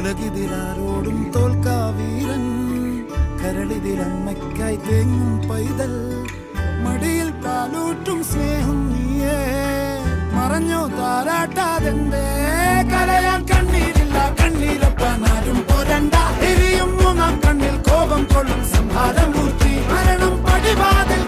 ഉലകിതിലാരോടും തോൽക്കാ വീരൻ, കരളിതിലമ്മയ്ക്കായി തേങ്ങും പൈതൽ, മടിയിൽ പാലൂട്ടും സ്നേഹം നീയേ, മറഞ്ഞോ താരാട്ടാതെന്തേ കരയാൻ കണ്ണീരില്ല, കണ്ണീരപ്പാനാരും പോരണ്ട, എരിയും മൂന്നാം കണ്ണിൽ കോപം കൊള്ളും സംഹാരമൂർത്തി, മരണം പടിവാതിൽ